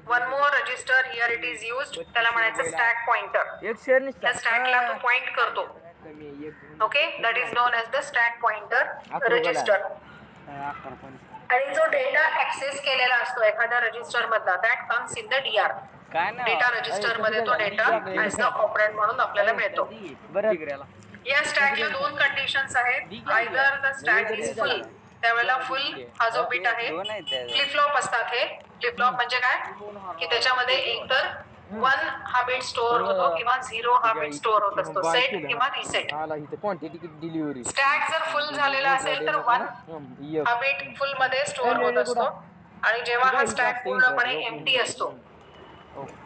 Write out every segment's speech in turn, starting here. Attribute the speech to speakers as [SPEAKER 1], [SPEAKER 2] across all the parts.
[SPEAKER 1] One more register here it is used, त्याला म्हणायचं stack pointer. त्या स्टॅकला तो पॉइंट करतो. Okay, that is known as the stack pointer register. आणि जो डेटा ऍक्सेस केलेला असतो एखाद्या रजिस्टर मधला, that comes in the DR. Data register मध्ये तो डेटा ऍज द ऑपरेंड म्हणून आपल्याला मिळतो. या स्टॅकला दोन कंडिशन्स आहेत. आयदर द स्टॅक इज फुल, त्यावेळेला फुल हा जो बिट आहे, फ्लिप फ्लॉप असतात. हे फ्लिप फ्लॉप म्हणजे काय की त्याच्यामध्ये एकतर 1 हा बिट स्टोअर होतो किंवा 0 हा बिट स्टोअर होत असतो, सेट किंवा रिसेट. स्टॅक जर फुल झालेला असेल तर 1 हा बिट फुल मध्ये स्टोअर होत असतो, आणि जेव्हा हा स्टॅक पूर्णपणे एम्प्टी असतो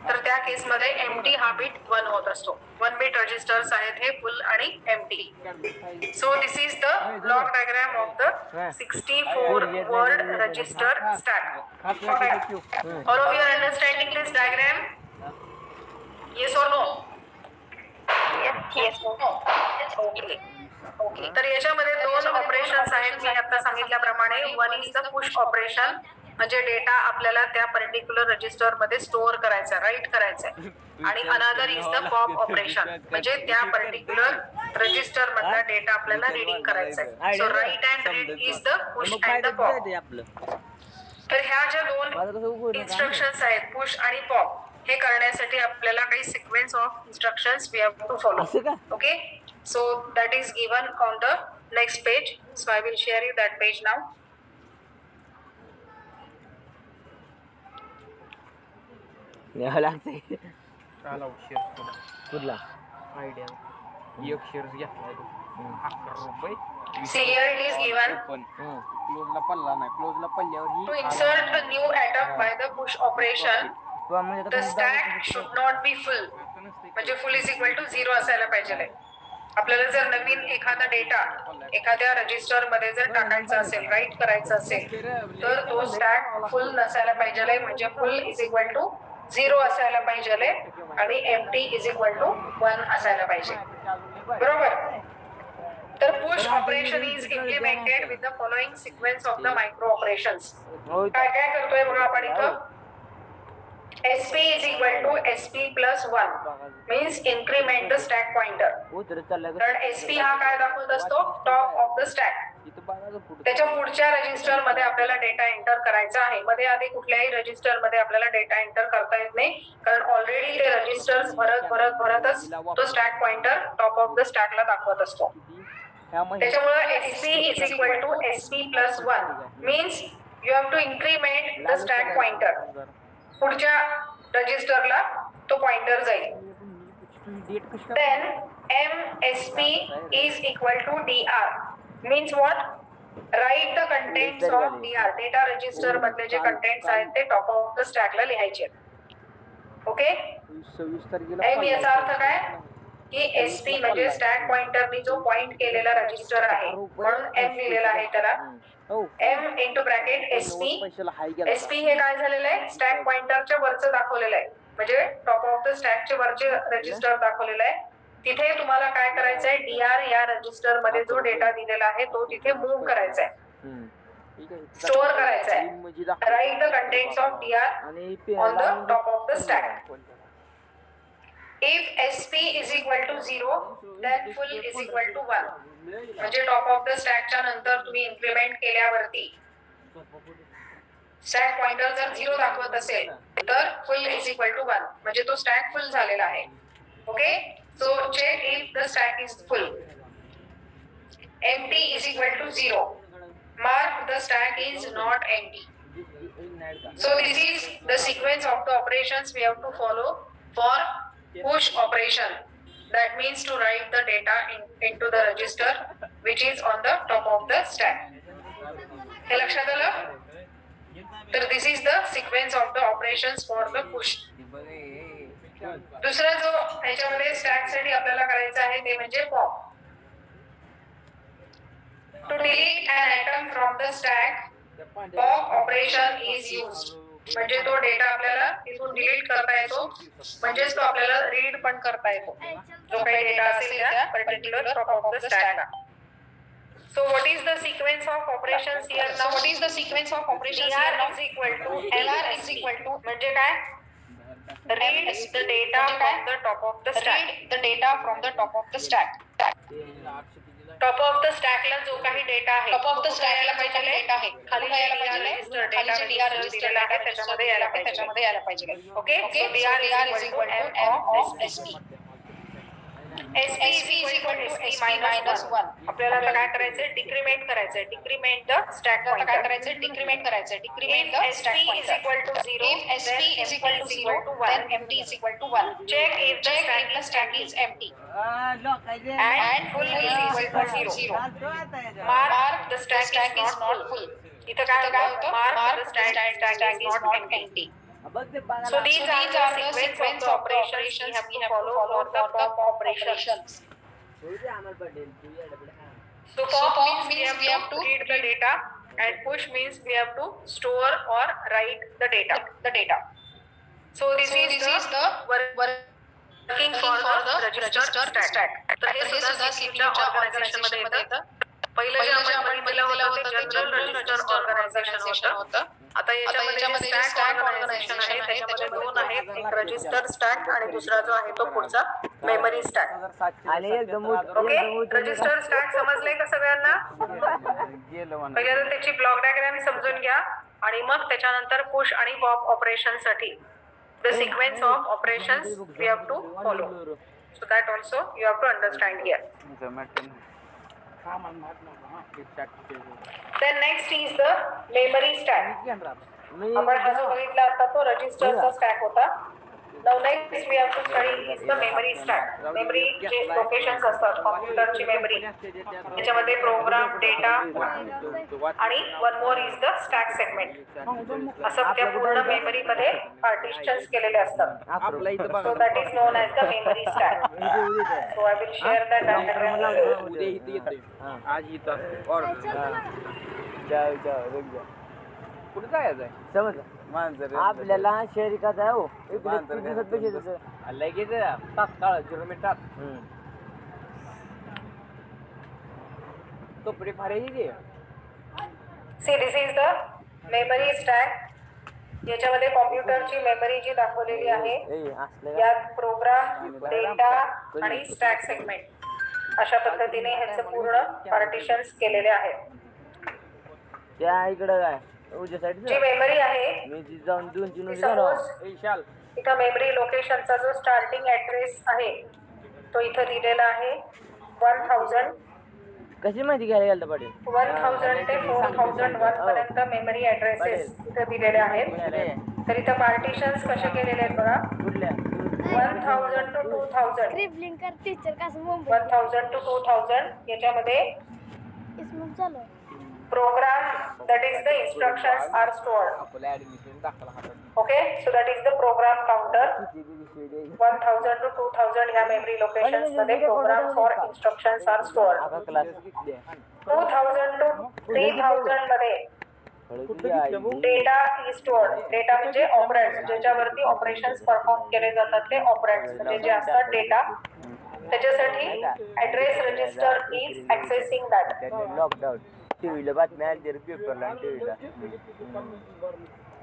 [SPEAKER 1] तर त्या केस मध्ये एम्प्टी हा बिट 1 होत असतो. 1 बिट रजिस्टर्स आहेत हे, फुल आणि empty. So this is the block diagram of the 64 word register stack. All of you are understanding this diagram? Yes or no? Yes. Okay. Okay, तर याच्यामध्ये दोन ऑपरेशन्स आहेत मी आता सांगितल्याप्रमाणे. One is the push operation, म्हणजे data आपल्याला त्या पर्टिक्युलर रजिस्टर मध्ये स्टोअर करायचा, राईट करायचा. आणि another is the pop operation, म्हणजे त्या पर्टिक्युलर रजिस्टर मधला डेटा आपल्याला रीडिंग करायचा. So write and read is the push and the pop. तर ह्या ज्या दोन इन्स्ट्रक्शन्स आहेत, पुश आणि पॉप, हे करण्यासाठी आपल्याला काही sequence of instructions we have to follow. Okay, so that is given on the next page, so I will share you that page now.
[SPEAKER 2] न्यावं लागतंय कुठला
[SPEAKER 3] आयडिया एक शेअर घेतलाय तो 11 रुपये.
[SPEAKER 1] See here it is given
[SPEAKER 3] क्लोजला पल्ला नाही, क्लोजला पल्ल्यावर
[SPEAKER 1] to insert a new atom by the push operation the stack should not be full, म्हणजे full is equal to 0 असायला पाहिजे. आपल्याला जर नवीन एखादा डेटा एखाद्या रजिस्टर मध्ये जर टाकायचा असेल, राईट करायचा असेल, तर तो स्टॅक फुल नसायला पाहिजे, म्हणजे फुल इज इक्वल टू 0 असायला पाहिजे आणि एम्प्टी इज इक्वल टू 1 असायला पाहिजे. बरोबर. तर push operation is implemented with the following sequence of the micro operations. काय काय करतोय बघा आपण इथं. SP is equal to SP plus 1 means increment the stack pointer. कारण SP हा काय दाखवत असतो, टॉप ऑफ द स्टॅक. त्याच्या पुढच्या रजिस्टर मध्ये आपल्याला डेटा एंटर करायचा आहे. मध्ये आधी कुठल्याही रजिस्टर मध्ये आपल्याला डेटा एंटर करता येत नाही, कारण ऑलरेडी ते रजिस्टर्स भरतच तो stack pointer top of the स्टॅकला दाखवत असतो. त्याच्यामुळे SP is equal to SP plus 1 means you have to increment the stack pointer. पुढच्या रजिस्टरला तो पॉइंटर जाईल. Then MSP is equal to DR means what? Write the contents of DR. Data register मधले जे कंटेंट्स आहेत ते top of the स्टॅकला लिहायचे. Okay, M याचा अर्थ काय की SP म्हणजे स्टॅक पॉइंटरनी जो पॉइंट केलेला रजिस्टर आहे, म्हणून M लिहिलेला आहे त्याला. M into bracket SP. SP हे काय झालेलं आहे, स्टॅक पॉइंटरच्या वरचं दाखवलेलं आहे, म्हणजे टॉप ऑफ द स्टॅकचे वरचे रजिस्टर दाखवलेलं आहे. तिथे तुम्हाला काय करायचं आहे, DR या रजिस्टर मध्ये जो डेटा दिलेला आहे तो तिथे मूव्ह करायचा आहे, स्टोअर करायचा आहे. Write the contents of DR on the top of the stack. If SP is equal to 0 then full is equal to 1, म्हणजे टॉप ऑफ द स्टॅकच्या नंतर तुम्ही इम्प्लिमेंट केल्यावरती स्टॅक पॉइंटर जर 0 दाखवत असेल तर फुल इज इक्वल टू 1, म्हणजे तो स्टॅक फुल झालेला आहे. Okay, so check if the stack is full. Empty is equal to 0, mark the stack is not empty. So this is the sequence of the operations we have to follow for push operation. That means to write the data into the register which is on the top of the stack. हे लक्षात आलं? तर this is the sequence of the operations for the push. दुसरा जो ह्याच्यामध्ये stack साठी आपल्याला करायचा आहे ते म्हणजे pop. To delete an atom from the stack, pop operation is used. म्हणजे तो डेटा आपल्याला तिथून डिलीट करता येतो, म्हणजेच तो आपल्याला रीड पण करता येतो जो काही डेटा असेल त्या पर्टिक्युलर टॉप ऑफ द स्टॅकला. So what is the sequence of operations here now?
[SPEAKER 4] So what is the sequence of operations here
[SPEAKER 1] dr
[SPEAKER 4] now?
[SPEAKER 1] is equal to
[SPEAKER 4] dr is equal to
[SPEAKER 1] म्हणजे काय? Read the data from the top of the stack.
[SPEAKER 4] read the data from the top of the stack.
[SPEAKER 1] Top of the स्टॅकला जो काही data आहे
[SPEAKER 4] Top of the stack ला जो काही data आहे
[SPEAKER 1] खाली
[SPEAKER 4] कुठे यायला
[SPEAKER 1] जे
[SPEAKER 4] पाहिजे
[SPEAKER 1] register
[SPEAKER 4] खाली
[SPEAKER 1] data
[SPEAKER 4] जे DR
[SPEAKER 1] register
[SPEAKER 4] register
[SPEAKER 1] दिलेला आहे
[SPEAKER 4] data
[SPEAKER 1] त्याच्यामध्ये यायला पाहिजे.
[SPEAKER 4] त्याच्यामध्ये यायला पाहिजे.
[SPEAKER 1] Okay,
[SPEAKER 4] Okay,
[SPEAKER 1] so
[SPEAKER 4] so
[SPEAKER 1] dr
[SPEAKER 4] dr
[SPEAKER 1] is equal to
[SPEAKER 4] M
[SPEAKER 1] m of
[SPEAKER 4] SP.
[SPEAKER 1] SP is equal to SP minus 1. आपल्याला आता काय करायचंय? डिक्रीमेंट करायचंय. डिक्रीमेंट द स्टॅक
[SPEAKER 4] आता काय
[SPEAKER 1] पॉइंटर.
[SPEAKER 4] करायचं डिक्रीमेंट करायचं decrement the
[SPEAKER 1] If
[SPEAKER 4] stack
[SPEAKER 1] SP is equal to 0,
[SPEAKER 4] if SP
[SPEAKER 1] then
[SPEAKER 4] is
[SPEAKER 1] empty
[SPEAKER 4] equal to
[SPEAKER 1] is
[SPEAKER 4] 0
[SPEAKER 1] equal to 1.
[SPEAKER 4] then empty is equal to 1
[SPEAKER 1] Check if the
[SPEAKER 4] check
[SPEAKER 1] stack
[SPEAKER 4] if the stack is empty
[SPEAKER 1] and full is equal to 0. Mark the stack is not full. इथं काय होतं? Mark the stack is not empty. So these are the sequence of operations we have to follow for the pop operations. So pop means we have to read the data and push means we have to store or write the data. So this is the working for the register stack. तर हे सुद्धा CPU च्या organization मध्ये येतं. पहिलं जे आपण बघितलं होतं ते जनरल रजिस्टर ऑर्गनायझेशन होतं. आता याच्यामध्ये स्टॅक ऑर्गनायझेशन आहे. त्याच्यामध्ये दोन आहेत, एक रजिस्टर स्टॅक आणि दुसरा जो आहे तो पुढचा मेमरी स्टॅक.
[SPEAKER 2] आणि एकदम
[SPEAKER 1] ओके, रजिस्टर स्टॅक समजले का सगळ्यांना? पहिल्यांदा त्याची ब्लॉक डायग्राम समजून घ्या आणि मग त्याच्यानंतर पुश आणि पॉप ऑपरेशन साठी the sequence of operations we have to follow. So that also you have to understand here. Then next is the memory stack. आपण हा जो बघितला आता तो रजिस्टरचा स्टॅक होता. Now next we have to study is the memory stack. Memory जे locations असतात कॉम्प्युटरची memory त्याच्यामध्ये प्रोग्राम डेटा आणि one more is the stack segment. असं त्या पूर्ण मेमरी मध्ये पार्टिशन्स केलेले असतात. So that is known as the memory stack. So I will share that diagram.
[SPEAKER 3] उद्या इथे येतोय आज इथं कुठे जायचं आहे
[SPEAKER 2] समजलं आपल्याला शहरी का जाय हो
[SPEAKER 3] लगेच तात्काळ 0 मिनिटात कपडे फारायचे.
[SPEAKER 1] See, this is the memory stack. याच्यामध्ये कॉम्प्युटरची मेमरी जी दाखवलेली आहे यात प्रोग्राम डेटा आणि स्टॅक सेगमेंट अशा पद्धतीने ह्याचं पूर्ण पार्टिशन्स केलेले आहेत.
[SPEAKER 2] त्या इकडं काय उजव्या साईड
[SPEAKER 1] जी मेमरी आहे
[SPEAKER 2] मी जाऊन 2-3 वर्ष
[SPEAKER 1] सपोज इथं मेमरी लोकेशनचा जो स्टार्टिंग ऍड्रेस आहे तो इथं दिलेला आहे 1000.
[SPEAKER 2] कशी माहिती घ्यायला गेलं पाटील
[SPEAKER 1] 1000 ते 4001 पर्यंत मेमरी ऍड्रेसेस इथं दिलेले आहेत. तर इथं पार्टिशन्स कसे केलेले आहेत बघा.
[SPEAKER 2] कुठल्या
[SPEAKER 1] 1000 to 2000
[SPEAKER 5] ट्रिपलिंग कर टीचर का मुंबई
[SPEAKER 1] 1000 to 2000 याच्यामध्ये
[SPEAKER 5] इसमें चलो
[SPEAKER 1] program that is the instructions are stored.
[SPEAKER 3] आपलं ऍडमिशन दाखला
[SPEAKER 1] okay, so that is the program counter. 1000 to 2000 ह्या मेमरी लोकेशन्स मध्ये program for instructions are stored.
[SPEAKER 2] Class
[SPEAKER 1] 2000 to 3000 मध्ये डेटा इज स्टोअर्ड. डेटा म्हणजे ऑपरेंड्स ज्याच्यावरती ऑपरेशन्स परफॉर्म केले जातात ते ऑपरेंड्स म्हणजे जे असतात डेटा. त्याच्यासाठी address register is accessing that.
[SPEAKER 2] Lockdown टीव्हीला बातम्या आली पेपरला आणि टीव्हीला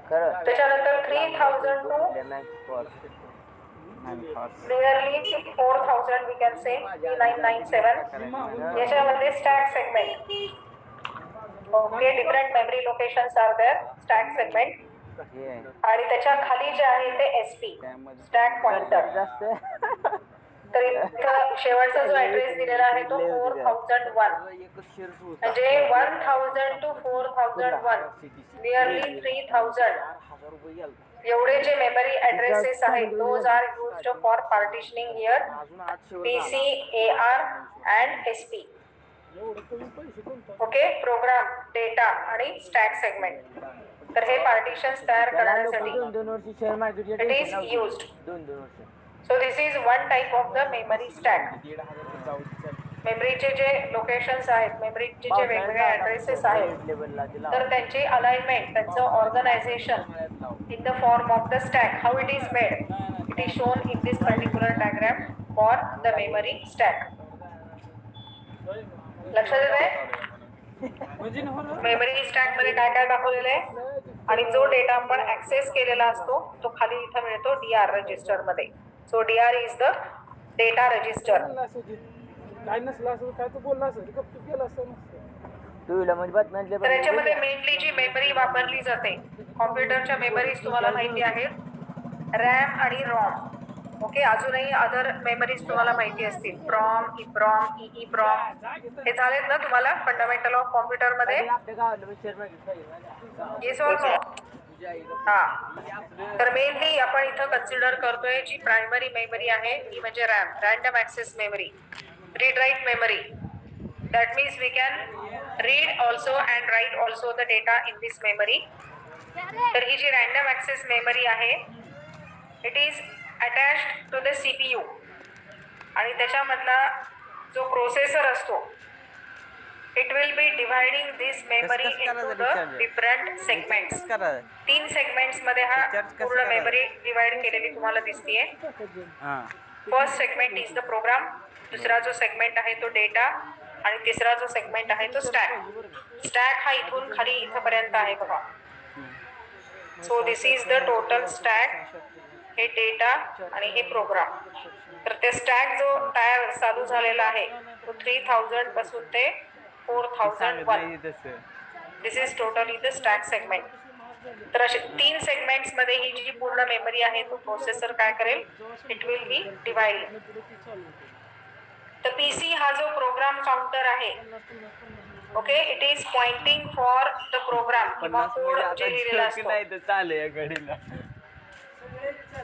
[SPEAKER 2] खरं
[SPEAKER 1] त्याच्यानंतर 3000 to nearly 4000 we can say 3997 याच्यामध्ये stack segment. Okay, different memory locations are there stack segment आणि त्याच्या खाली जे आहे ते एसपी स्टॅक पॉइंटर.
[SPEAKER 2] जास्त
[SPEAKER 1] तर इथं शेवटचा जो ऍड्रेस दिलेला आहे तो 4001 म्हणजे 1000 to 4001 नियरली 3000 एवढे जे मेमरी ऍड्रेसेस आहेत those are used for partitioning here PC, AR and SP. Okay, program data आणि स्टॅक सेगमेंट. तर हे पार्टिशन्स तयार करण्यासाठी
[SPEAKER 2] 2 वर्ष share market
[SPEAKER 1] it is used.
[SPEAKER 2] 2 वर्ष.
[SPEAKER 1] So this is one type of the memory stack. मेमरीचे जे लोकेशन्स आहेत मेमरीचे जे वेगवेगळे ऍड्रेसेस आहेत तर त्यांची अलाइनमेंट त्यांचं organisation in the form of the stack how it is made it is shown in this particular diagram for the memory stack. लक्षात येत आहे? मेमरी स्टॅक मध्ये काय काय दाखवलेलं आहे आणि जो डेटा आपण ऍक्सेस केलेला असतो तो खाली इथं मिळतो डीआर रजिस्टर मध्ये. So DR is the data register.
[SPEAKER 6] काय नसलं असं काय तू बोलला असं गपचूप केलं असं
[SPEAKER 2] टू व्हीलर मध्ये बातम्या आणल्या
[SPEAKER 1] तर याच्यामध्ये मेनली जी मेमरी वापरली जाते कॉम्प्युटरच्या मेमरीज तुम्हाला माहिती आहेत, रॅम आणि रॉम. ओके, अजूनही अदर मेमरीज तुम्हाला माहिती असतील, प्रॉम, इप्रॉम, ईईप्रॉम. हे झालेत ना तुम्हाला फंडामेंटल ऑफ कॉम्प्युटर मध्ये.
[SPEAKER 2] आपल्या गावाला शेअर मागितलं
[SPEAKER 1] येस ऑल्सो. हा, तर मेनली आपण इथं कन्सिडर करतोय जी प्रायमरी मेमरी आहे ती म्हणजे RAM, random access memory, read write memory. That means we can read also and write also the data in this memory. तर ही जी रॅन्डम ऍक्सेस मेमरी आहे it is attached to the CPU आणि त्याच्यामधला जो प्रोसेसर असतो it will be dividing this memory into the different segments. 3 segments मध्ये हा पूर्ण मेमरी डिवाइड केलेली तुम्हाला दिसतीये. First segment is the program, दुसरा जो सेगमेंट आहे तो डेटा आणि तिसरा जो सेगमेंट आहे तो स्टॅक. स्टॅक हा इथून खाली इथपर्यंत आहे बघा. So this is the total stack. हे डेटा आणि हे प्रोग्राम. तर ते स्टॅक जो टायर चालू झालेला आहे तो 3000 पासून ते 4001. This is totally the stack segment. तर असे 3 सेगमेंट्स मध्ये ही जी पूर्ण मेमरी आहे तो प्रोसेसर काय करेल, इट विल बी डिवाइड. तर पीसी हा जो प्रोग्राम काउंटर आहे, okay, it is pointing for the program किंवा कोड जे लिहिलेला असतो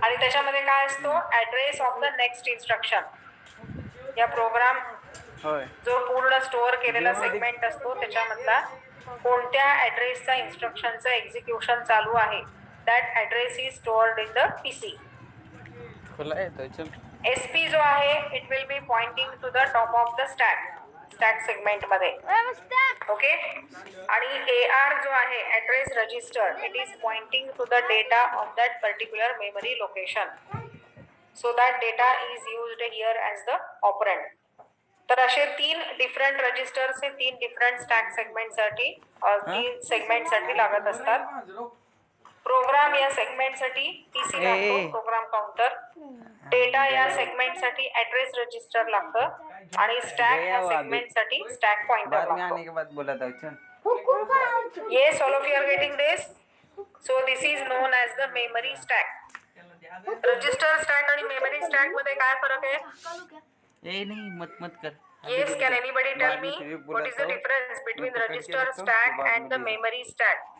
[SPEAKER 1] आणि त्याच्यामध्ये काय असतो, address of the next instruction. या प्रोग्राम जो पूर्ण स्टोअर केलेला सेगमेंट असतो त्याच्यामधला कोणत्या ऍड्रेसचा इन्स्ट्रक्शनचं एक्झिक्युशन चालू आहे, that address is stored in the PC. SP जो आहे it will be pointing to the top of the stack segment मध्ये. ओके, आणि AR जो आहे address register it is pointing to the data of that particular memory location. So that data is used here as the operand. तर असे 3 different registers हे 3 different stack सेगमेंटसाठी 3 सेगमेंटसाठी लागत असतात. Programme या सेगमेंटसाठी पीसी लागतो, प्रोग्राम काउंटर. डेटा या सेगमेंटसाठी address register लागतं आणि स्टॅक या सेगमेंटसाठी स्टॅक पॉइंटर लागतो. Yes, all of you are getting this. So this is known as the memory stack. Register stack आणि memory stack मध्ये काय फरक आहे?
[SPEAKER 3] नाही मत कर.
[SPEAKER 1] Yes, can anybody tell me what is the difference between register stack and the memory stack?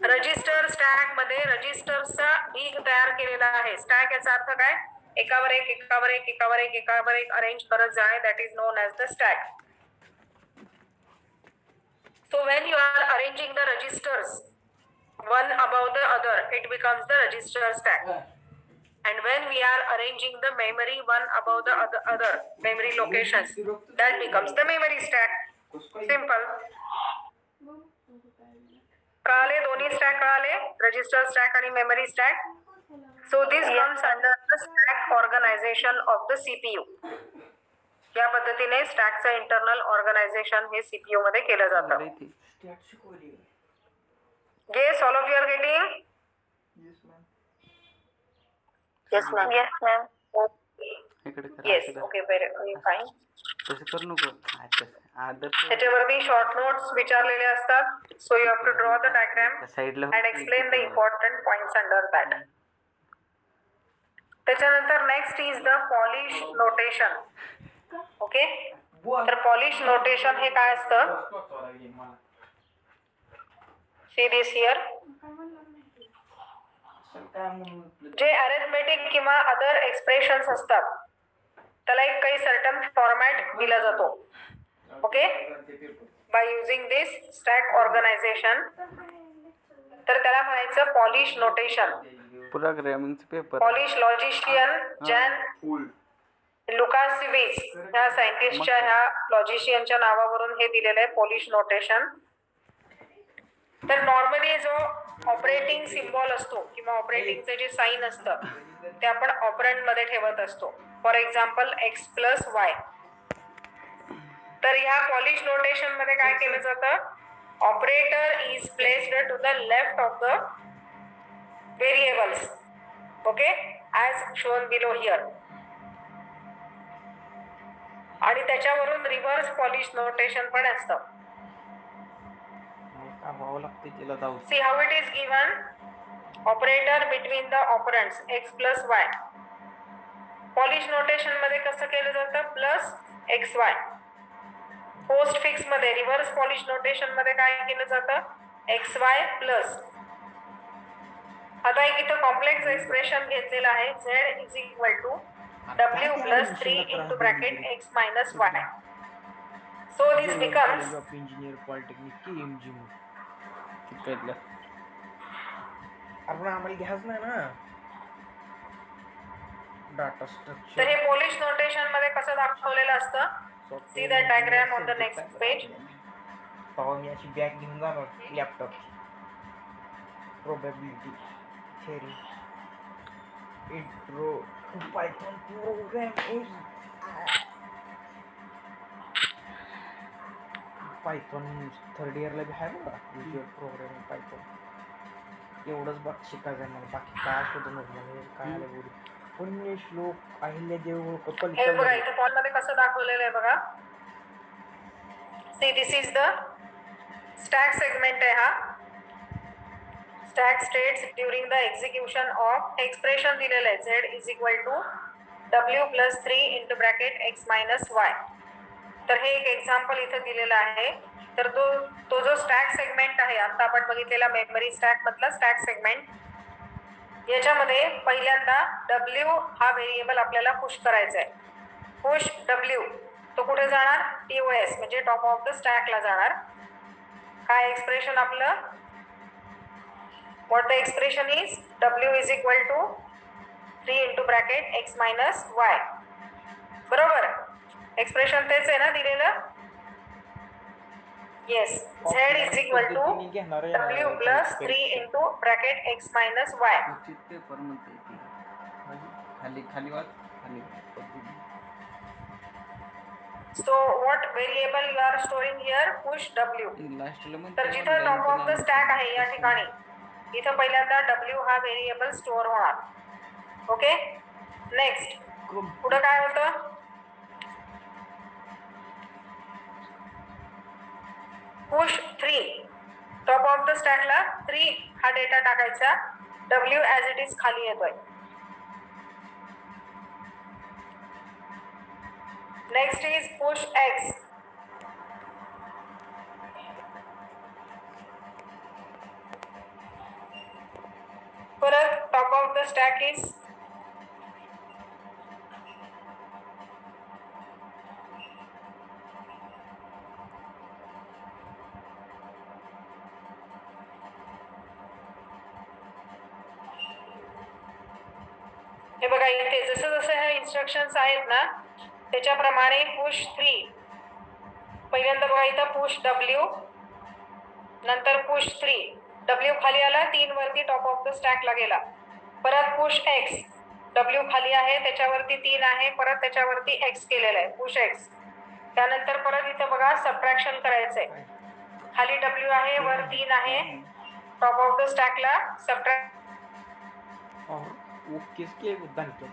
[SPEAKER 1] Register stack मध्ये रजिस्टरचा ढीग तयार केलेला आहे. स्टॅक याचा अर्थ काय, एकावर एक एकावर एक एकावर एक एकावर एक अरेंज करत जाणे, that is known as the stack. So when you are arranging the registers one above the other it becomes the register stack, and when we are arranging the memory one above the other memory locations that becomes the memory stack. Simple. कळाले दोन्ही stack कळाले, register stack आणि memory stack. So this comes under the stack organisation of the CPU. या पद्धतीने स्टॅकचं internal organisation हे CPU मध्ये केलं जातं. Yes, all of you are getting? Yes, ma'am. Yes, ma'am. Yes, okay, very fine. त्याच्यावरती short notes विचारलेले असतात. So you have to draw the diagram and explain the important points under that. त्याच्यानंतर next is the polish notation. Okay, तर polish notation हे काय असतं, see this here. जे arithmetic किंवा अदर एक्सप्रेशन्स असतात त्याला एक काही सर्टन फॉर्मॅट दिला जातो. Okay, by using this stack organization. तर त्याला म्हणायचं polish notation. Polish logician Jan Lukasiewicz ह्या सायंटिस्टच्या ह्या लॉजिशियनच्या नावावरून हे दिलेलं आहे पॉलिश नोटेशन. तर नॉर्मली जो ऑपरेटिंग सिम्बॉल असतो किंवा ऑपरेटिंगचं जे साईन असतं ते आपण ऑपरंड मध्ये ठेवत असतो. For example X plus Y. तर ह्या पॉलिश नोटेशन मध्ये काय केलं जातं? Operator is placed to the left of the variables. Okay, as shown below here. आणि त्याच्यावरून रिव्हर्स पॉलिश नोटेशन पण असतं. See how it is given. Operator between the operands X plus Y. Polish notation मध्ये कसं केलं जातं? Plus X Y. Postfix मध्ये reverse Polish notation मध्ये काय केलं जातं? X Y plus. आता एक इथं कॉम्प्लेक्स एक्सप्रेशन घेतलेलं आहे. z is equal to w plus 3 into bracket x minus y. So this becomes
[SPEAKER 3] engineer polytechnic KMG
[SPEAKER 2] आपण आम्हाला घ्याच नाही ना डाटा स्ट्रक्चर.
[SPEAKER 1] तर हे पॉलिश नोटेशन मध्ये कसं दाखवलेलं असतं? See the diagram on the next page.
[SPEAKER 2] तेव्हा मी अशी बॅग घेऊन जाणार लॅपटॉपची. Probability theory intro to Python programming. Python third इयरला बी आहे बघा व्हिज्युअल प्रोग्रामिंग पायथॉन. एवढंच बघ शिकायचं आहे मला, बाकी काय सुद्धा नव्हतं. काय आलं बोलू पुण्य श्लोक अहिल्या देव
[SPEAKER 1] हे बघा इथं पॉल मध्ये कसं दाखवलेलं आहे बघा. See this is the stack segment आहे हा. Stack states during the execution of expression दिलेलं आहे. z is equal to w plus 3 into bracket x minus y. तर हे एक एक्झाम्पल इथं दिलेलं आहे. तर तो जो स्टॅक सेगमेंट आहे आता आपण बघितलेला मेमरी स्टॅक मधला स्टॅक सेगमेंट, याच्यामध्ये पहिल्यांदा w हा व्हेरिएबल आपल्याला पुश करायचा आहे. पुश w तो कुठे जाणार? TOS म्हणजे टॉप ऑफ द स्टॅकला जाणार. काय एक्सप्रेशन आपलं? What the expression is? w is equal to 3 into bracket x minus y. बरोबर, एक्सप्रेशन तेच आहे ना दिलेलं? Yes. z is equal to w plus 3 into bracket x minus y.
[SPEAKER 3] Paper म्हणते खाली खाली वाच खाली.
[SPEAKER 1] So what variable you are storing here? Push w. तर जिथं टॉप ऑफ द स्टॅक आहे या ठिकाणी इथं पहिल्यांदा w हा व्हेरिएबल स्टोअर होणार. ओके, नेक्स्ट पुढे काय होतं? पुश 3. टॉप ऑफ द स्टॅकला 3 हा डेटा टाकायचा. w ॲज इट इज खाली येतोय. Next is push x. परत top of the stack is हे बघा इथे जसं जसं ह्या इन्स्ट्रक्शन्स आहेत ना त्याच्याप्रमाणे पुश 3. पहिल्यांदा बघा इथं पुश w, नंतर पुश 3. w खाली आला, 3 वरती टॉप ऑफ द स्टॅकला गेला. परत पुश x. w खाली आहे त्याच्यावरती 3 आहे, परत त्याच्यावरती x केलेलं आहे, पुश x. त्यानंतर परत इथं बघा सबट्रॅक्शन करायचंय. खाली w आहे, वर 3 आहे, टॉप ऑफ द स्टॅकला सबट्रॅक्ट.
[SPEAKER 2] और वो किसके उद्यान के